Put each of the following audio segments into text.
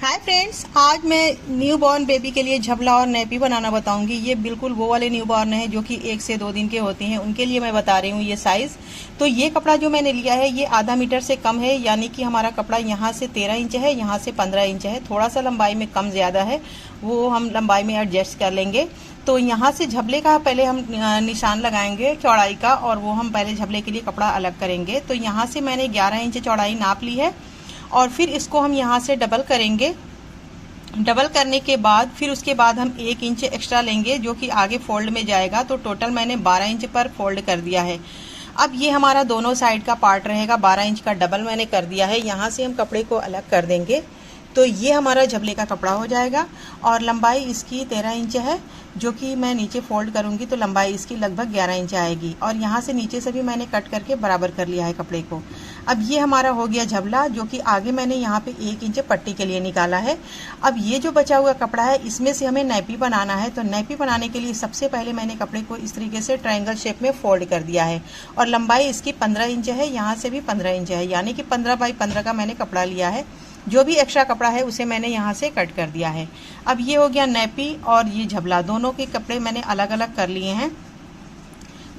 Hi friends, आज मैं new born baby के लिए झबला और नैपी बनाना बताऊंगी। ये बिल्कुल वो वाले न्यू बॉर्न है जो कि 1 से 2 दिन के होते हैं, उनके लिए मैं बता रही हूँ ये साइज। तो ये कपड़ा जो मैंने लिया है ये आधा मीटर से कम है, यानी कि हमारा कपड़ा यहाँ से 13 इंच है, यहाँ से 15 इंच है। थोड़ा सा लंबाई में कम ज़्यादा है, वो हम लंबाई में एडजस्ट कर लेंगे। तो यहाँ से झबले का पहले हम निशान लगाएंगे चौड़ाई का, और वो हम पहले झबले के लिए कपड़ा अलग करेंगे। तो यहाँ से मैंने 11 इंच चौड़ाई नाप ली है, और फिर इसको हम यहाँ से डबल करेंगे। डबल करने के बाद फिर उसके बाद हम 1 इंच एक्स्ट्रा लेंगे जो कि आगे फोल्ड में जाएगा। तो टोटल मैंने 12 इंच पर फोल्ड कर दिया है। अब ये हमारा दोनों साइड का पार्ट रहेगा, 12 इंच का डबल मैंने कर दिया है। यहाँ से हम कपड़े को अलग कर देंगे। तो ये हमारा झबले का कपड़ा हो जाएगा, और लंबाई इसकी 13 इंच है, जो कि मैं नीचे फोल्ड करूँगी तो लंबाई इसकी लगभग 11 इंच आएगी। और यहाँ से नीचे से भी मैंने कट करके बराबर कर लिया है कपड़े को। अब ये हमारा हो गया झबला, जो कि आगे मैंने यहाँ पे 1 इंच पट्टी के लिए निकाला है। अब ये जो बचा हुआ कपड़ा है इसमें से हमें नैपी बनाना है। तो नैपी बनाने के लिए सबसे पहले मैंने कपड़े को इस तरीके से ट्रायंगल शेप में फोल्ड कर दिया है, और लंबाई इसकी 15 इंच है, यहाँ से भी 15 इंच है, यानी कि 15 बाई 15 का मैंने कपड़ा लिया है। जो भी एक्स्ट्रा कपड़ा है उसे मैंने यहाँ से कट कर दिया है। अब ये हो गया नैपी और ये झबला, दोनों के कपड़े मैंने अलग अलग कर लिए हैं।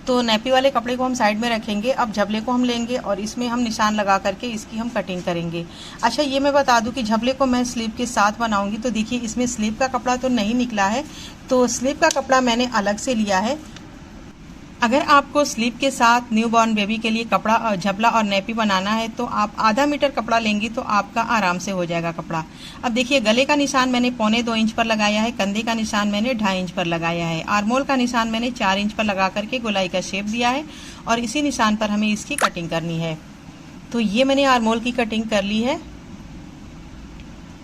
तो नैपी वाले कपड़े को हम साइड में रखेंगे। अब झबले को हम लेंगे और इसमें हम निशान लगा करके इसकी हम कटिंग करेंगे। अच्छा, ये मैं बता दूं कि झबले को मैं स्लीव के साथ बनाऊंगी। तो देखिए इसमें स्लीव का कपड़ा तो नहीं निकला है, तो स्लीव का कपड़ा मैंने अलग से लिया है। अगर आपको स्लीव के साथ न्यू बॉर्न बेबी के लिए कपड़ा और झबला और नैपी बनाना है तो आप आधा मीटर कपड़ा लेंगी तो आपका आराम से हो जाएगा कपड़ा। अब देखिए गले का निशान मैंने 1.25 इंच पर लगाया है, कंधे का निशान मैंने 2.5 इंच पर लगाया है, आर्मोल का निशान मैंने 4 इंच पर लगा करके गोलाई का शेप दिया है, और इसी निशान पर हमें इसकी कटिंग करनी है। तो ये मैंने आर्मोल की कटिंग कर ली है।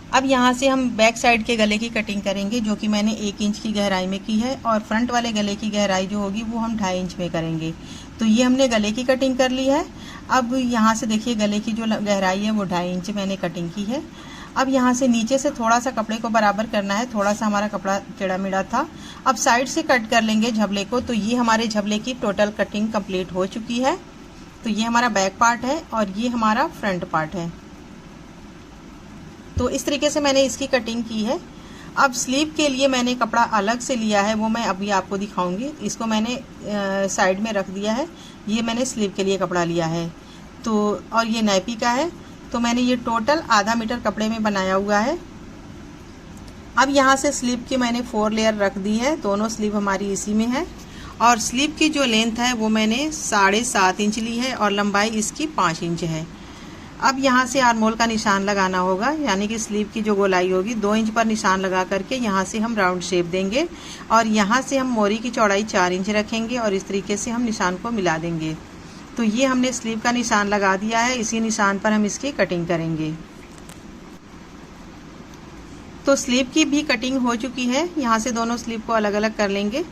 अब यहाँ से हम बैक साइड के गले की कटिंग करेंगे, जो कि मैंने 1 इंच की गहराई में की है, और फ्रंट वाले गले की गहराई जो होगी वो हम 2.5 इंच में करेंगे। तो ये हमने गले की कटिंग कर ली है। अब यहाँ से देखिए गले की जो गहराई है वो 2.5 इंच मैंने कटिंग की है। अब यहाँ से नीचे से थोड़ा सा कपड़े को बराबर करना है, थोड़ा सा हमारा कपड़ा टेढ़ा मेढ़ा था। अब साइड से कट कर लेंगे झबले को। तो ये हमारे झबले की टोटल कटिंग कंप्लीट हो चुकी है। तो ये हमारा बैक पार्ट है और ये हमारा फ्रंट पार्ट है। तो इस तरीके से मैंने इसकी कटिंग की है। अब स्लीव के लिए मैंने कपड़ा अलग से लिया है, वो मैं अभी आपको दिखाऊंगी। इसको मैंने साइड में रख दिया है। ये मैंने स्लीव के लिए कपड़ा लिया है। तो और ये नैपी का है। तो मैंने ये टोटल आधा मीटर कपड़े में बनाया हुआ है। अब यहाँ से स्लीव की मैंने 4 लेयर रख दी है, दोनों स्लीव हमारी इसी में है। और स्लीव की जो लेंथ है वो मैंने 7.5 इंच ली है, और लंबाई इसकी 5 इंच है। अब यहाँ से आर्मोल का निशान लगाना होगा, यानी कि स्लीव की जो गोलाई होगी 2 इंच पर निशान लगा करके यहाँ से हम राउंड शेप देंगे, और यहाँ से हम मोरी की चौड़ाई 4 इंच रखेंगे, और इस तरीके से हम निशान को मिला देंगे। तो ये हमने स्लीव का निशान लगा दिया है, इसी निशान पर हम इसकी कटिंग करेंगे। तो स्लीव की भी कटिंग हो चुकी है। यहाँ से दोनों स्लीव को अलग अलग कर लेंगे।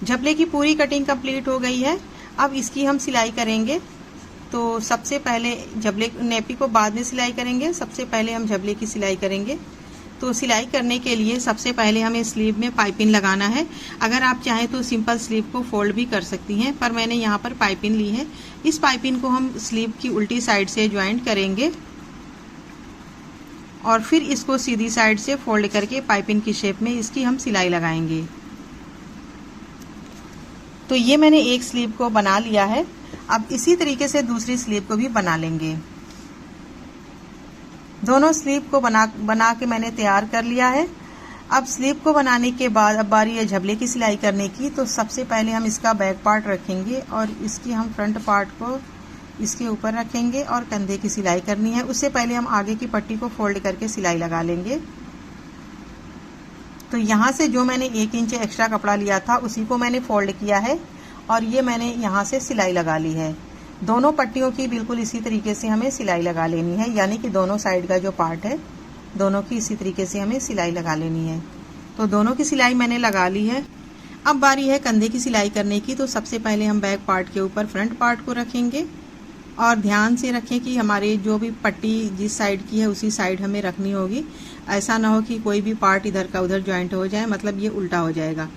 झबले की पूरी कटिंग कंप्लीट हो गई है। अब इसकी हम सिलाई करेंगे। तो सबसे पहले झबले नैपी को बाद में सिलाई करेंगे, सबसे पहले हम झबले की सिलाई करेंगे। तो सिलाई करने के लिए सबसे पहले हमें स्लीव में पाइपिंग लगाना है। अगर आप चाहें तो सिंपल स्लीव को फोल्ड भी कर सकती हैं, पर मैंने यहाँ पर पाइपिंग ली है। इस पाइपिंग को हम स्लीव की उल्टी साइड से ज्वाइंट करेंगे, और फिर इसको सीधी साइड से फोल्ड करके पाइपिंग की शेप में इसकी हम सिलाई लगाएंगे। तो ये मैंने एक स्लीव को बना लिया है। अब इसी तरीके से दूसरी स्लीव को भी बना लेंगे। दोनों स्लीव को बना के मैंने तैयार कर लिया है। अब स्लीव को बनाने के बाद अब बारी है झबले की सिलाई करने की। तो सबसे पहले हम इसका बैक पार्ट रखेंगे, और इसकी हम फ्रंट पार्ट को इसके ऊपर रखेंगे, और कंधे की सिलाई करनी है। उससे पहले हम आगे की पट्टी को फोल्ड करके सिलाई लगा लेंगे। तो यहाँ से जो मैंने 1 इंच एक्स्ट्रा कपड़ा लिया था उसी को मैंने फोल्ड किया है, और ये मैंने यहाँ से सिलाई लगा ली है। दोनों पट्टियों की बिल्कुल इसी तरीके से हमें सिलाई लगा लेनी है, यानी कि दोनों साइड का जो पार्ट है दोनों की इसी तरीके से हमें सिलाई लगा लेनी है। तो दोनों की सिलाई मैंने लगा ली है। अब बारी है कंधे की सिलाई करने की। तो सबसे पहले हम बैक पार्ट के ऊपर फ्रंट पार्ट को रखेंगे, और ध्यान से रखें कि हमारी जो भी पट्टी जिस साइड की है उसी साइड हमें रखनी होगी। ऐसा ना हो कि कोई भी पार्ट इधर का उधर ज्वाइंट हो जाए, मतलब ये उल्टा हो जाएगा।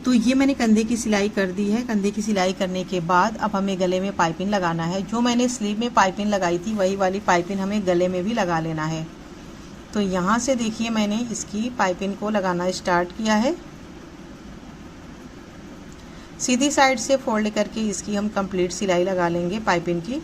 तो ये मैंने कंधे की सिलाई कर दी है। कंधे की सिलाई करने के बाद अब हमें गले में पाइपिंग लगाना है। जो मैंने स्लीव में पाइपिंग लगाई थी वही वाली पाइपिंग हमें गले में भी लगा लेना है। तो यहाँ से देखिए मैंने इसकी पाइपिंग को लगाना स्टार्ट किया है। सीधी साइड से फोल्ड करके इसकी हम कंप्लीट सिलाई लगा लेंगे पाइपिंग की।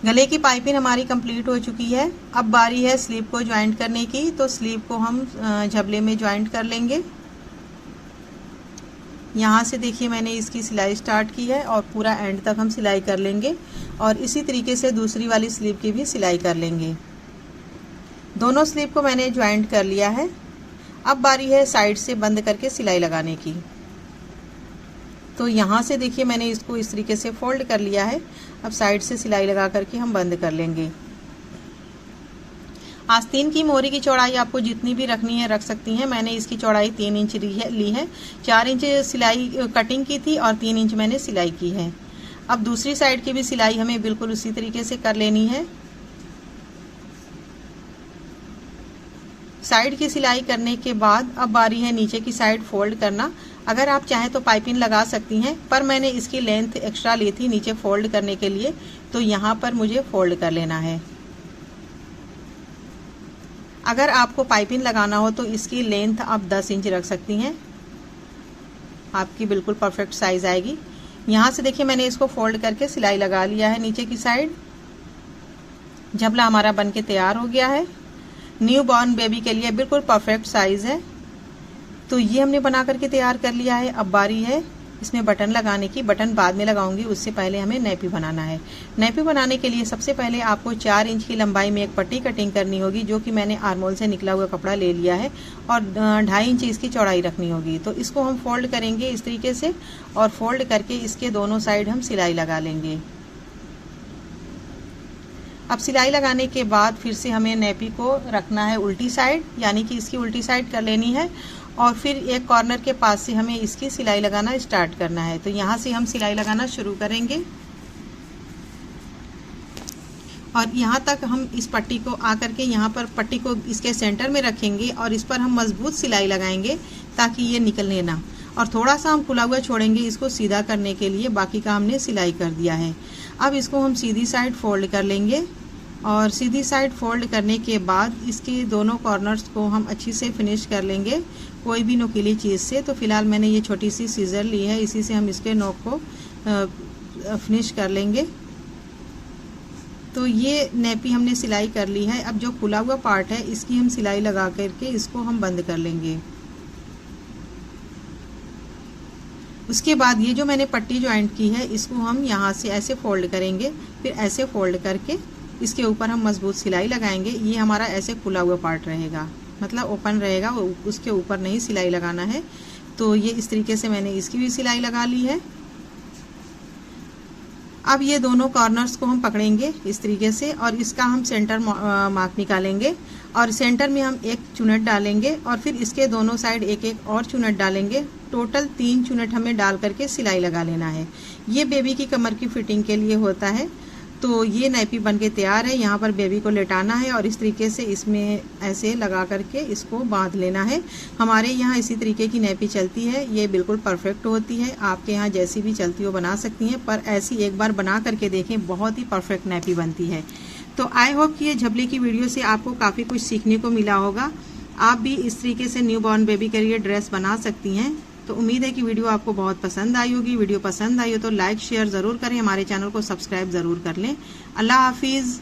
गले की पाइपिंग हमारी कंप्लीट हो चुकी है। अब बारी है स्लीव को ज्वाइंट करने की। तो स्लीव को हम झबले में ज्वाइंट कर लेंगे। यहाँ से देखिए मैंने इसकी सिलाई स्टार्ट की है और पूरा एंड तक हम सिलाई कर लेंगे और इसी तरीके से दूसरी वाली स्लीव की भी सिलाई कर लेंगे। दोनों स्लीव को मैंने ज्वाइंट कर लिया है। अब बारी है साइड से बंद करके सिलाई लगाने की। तो यहाँ से देखिए मैंने इसको इस तरीके से फोल्ड कर लिया है। अब साइड से सिलाई लगा करके हम बंद कर लेंगे। आस्तीन की मोहरी की चौड़ाई आपको जितनी भी रखनी है रख सकती हैं। मैंने इसकी चौड़ाई 3 इंच ली है। 4 इंच सिलाई कटिंग की थी और 3 इंच मैंने सिलाई की है। अब दूसरी साइड की भी सिलाई हमें बिल्कुल उसी तरीके से कर लेनी है। साइड की सिलाई करने के बाद अब बारी है नीचे की साइड फोल्ड करना। अगर आप चाहें तो पाइपिंग लगा सकती हैं, पर मैंने इसकी लेंथ एक्स्ट्रा ली थी नीचे फोल्ड करने के लिए, तो यहाँ पर मुझे फोल्ड कर लेना है। अगर आपको पाइपिंग लगाना हो तो इसकी लेंथ आप 10 इंच रख सकती हैं, आपकी बिल्कुल परफेक्ट साइज आएगी। यहाँ से देखिए मैंने इसको फोल्ड करके सिलाई लगा लिया है नीचे की साइड। झबला हमारा बन के तैयार हो गया है। न्यू बॉर्न बेबी के लिए बिल्कुल परफेक्ट साइज है। तो ये हमने बना करके तैयार कर लिया है। अब बारी है इसमें बटन लगाने की। बटन बाद में लगाऊंगी, उससे पहले हमें नैपी बनाना है। नैपी बनाने के लिए सबसे पहले आपको 4 इंच की लंबाई में एक पट्टी कटिंग करनी होगी, जो कि मैंने आर्मोल से निकला हुआ कपड़ा ले लिया है, और 2.5 इंच इसकी चौड़ाई रखनी होगी। तो इसको हम फोल्ड करेंगे इस तरीके से और फोल्ड करके इसके दोनों साइड हम सिलाई लगा लेंगे। अब सिलाई लगाने के बाद फिर से हमें नैपी को रखना है उल्टी साइड, यानी कि इसकी उल्टी साइड कर लेनी है और फिर एक कॉर्नर के पास से हमें इसकी सिलाई लगाना स्टार्ट करना है। तो यहाँ से हम सिलाई लगाना शुरू करेंगे और यहाँ तक हम इस पट्टी को आकर के यहाँ पर पट्टी को इसके सेंटर में रखेंगे और इस पर हम मजबूत सिलाई लगाएंगे ताकि ये निकलने ना। और थोड़ा सा हम खुला हुआ छोड़ेंगे इसको सीधा करने के लिए। बाकी का हमने सिलाई कर दिया है। अब इसको हम सीधी साइड फोल्ड कर लेंगे और सीधी साइड फोल्ड करने के बाद इसके दोनों कॉर्नर्स को हम अच्छी से फिनिश कर लेंगे कोई भी नुकीली चीज़ से। तो फिलहाल मैंने ये छोटी सी सीजर ली है, इसी से हम इसके नोक को फिनिश कर लेंगे। तो ये नैपी हमने सिलाई कर ली है। अब जो खुला हुआ पार्ट है इसकी हम सिलाई लगा करके इसको हम बंद कर लेंगे। उसके बाद ये जो मैंने पट्टी ज्वाइंट की है इसको हम यहाँ से ऐसे फोल्ड करेंगे, फिर ऐसे फोल्ड करके इसके ऊपर हम मजबूत सिलाई लगाएंगे। ये हमारा ऐसे खुला हुआ पार्ट रहेगा, मतलब ओपन रहेगा, उसके ऊपर नहीं सिलाई लगाना है। तो ये इस तरीके से मैंने इसकी भी सिलाई लगा ली है। अब ये दोनों कॉर्नर्स को हम पकड़ेंगे इस तरीके से और इसका हम सेंटर मार्क निकालेंगे और सेंटर में हम एक चुनट डालेंगे और फिर इसके दोनों साइड एक एक और चुनट डालेंगे। टोटल 3 चुनट हमें डाल करके सिलाई लगा लेना है। ये बेबी की कमर की फिटिंग के लिए होता है। तो ये नैपी बन के तैयार है। यहाँ पर बेबी को लेटाना है और इस तरीके से इसमें ऐसे लगा करके इसको बांध लेना है। हमारे यहाँ इसी तरीके की नैपी चलती है, ये बिल्कुल परफेक्ट होती है। आपके यहाँ जैसी भी चलती हो बना सकती हैं, पर ऐसी एक बार बना करके देखें, बहुत ही परफेक्ट नैपी बनती है। तो आई होप कि ये झबले की वीडियो से आपको काफ़ी कुछ सीखने को मिला होगा। आप भी इस तरीके से न्यू बॉर्न बेबी के लिए ड्रेस बना सकती हैं। तो उम्मीद है कि वीडियो आपको बहुत पसंद आई होगी। वीडियो पसंद आई हो तो लाइक शेयर ज़रूर करें, हमारे चैनल को सब्सक्राइब ज़रूर कर लें। अल्लाह हाफिज़।